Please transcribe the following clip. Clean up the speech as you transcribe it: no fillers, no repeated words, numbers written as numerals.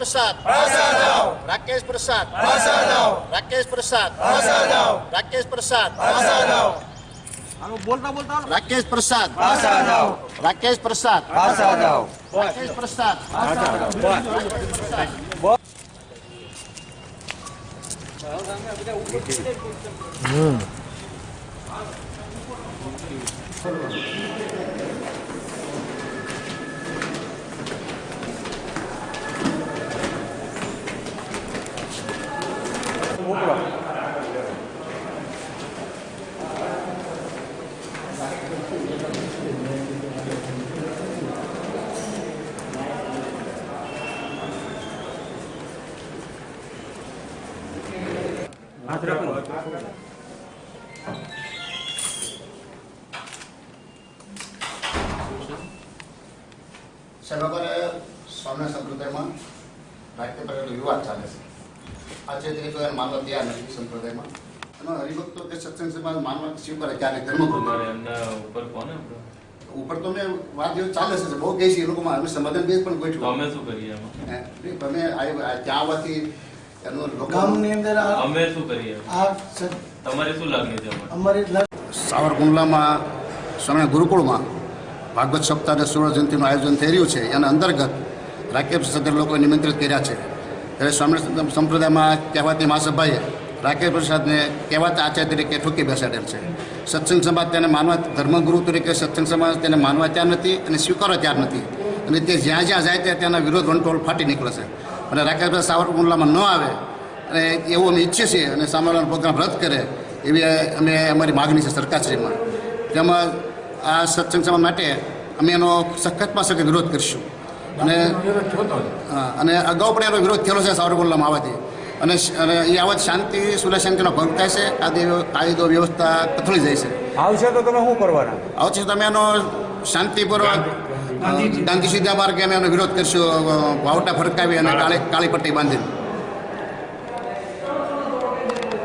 प्रसाद राकेश प्रसाद राकेश प्रसाद राकेश प्रसाद राकेश प्रसाद राकेश प्रसाद राकेश प्रसाद સ્વામિનારાયણ સંપ્રદાયમાં રાજકીય પ્રકારનો વિવાદ ચાલે છે. આજે તરીકે માનવા તૈયાર નથી સંપ્રદાયમાં. અને હરિભક્તો કે સત્સંગ સમાજ માનવા સ્વીકારે ક્યારે ધર્મ ઉપર તો મેં વાત એવું ચાલે છે બહુ કહે છે એ લોકોમાં અમે સમાધાન બેઝ પણ ગોઠવ્યું. અમે શું કરીએ તમે ત્યાં આવવાથી એનું ગામની અંદર અમે શું કરીએ તમારી શું લાગણી છે અમારી સાવરકુંડલામાં સ્વામિનારાયણ ગુરુકુળમાં ભાગવત સપ્તાહ અને સુવર્ણ જયંતિનું આયોજન થઈ રહ્યું છે. એના અંતર્ગત રાકેશ પ્રસાદ લોકોએ નિમંત્રિત કર્યા છે. ત્યારે સ્વામિનારાયણ સંપ્રદાયમાં કહેવાતી મહાસભાએ રાકેશ પ્રસાદને કહેવાતા આચાર્ય તરીકે ઠોકી બેસાડેલ છે. સત્સંગ સમાજ તેને માનવા ધર્મગુરુ તરીકે સત્સંગ સમાજ તેને માનવા ત્યાં નથી અને સ્વીકારવા ત્યાં નથી. અને તે જ્યાં જ્યાં જાય ત્યાં તેના વિરોધ વંટોળ ફાટી નીકળે છે. અને રાકેશ પ્રસાદ સાવરકુંડલામાં ન આવે અને એવું અમે ઈચ્છીએ છીએ અને સામેવાળાનો પ્રોગ્રામ રદ કરે એવી અમે અમારી માગણી છે સરકારશ્રીમાં. તેમાં આ સત્સંગ સમાજ માટે અમે એનો સખતમાં સખત વિરોધ કરીશું. અને અગાઉ પણ એનો વિરોધ થયેલો છે સાવરકુંડલામાં આવવાથી. અને એ આવત શાંતિ સુલાશાંતિનો ભંગ થાય છે. કાયદો વ્યવસ્થા કથળી જાય છે. આવશે તો તમે શું કરવાના? આવશે તમે એનો શાંતિપૂર્વક ગાંધી સીધા માર્ગે અમે એનો વિરોધ કરીશું. વાવટા ફરકાવી અને કાળી પટ્ટી બાંધીને.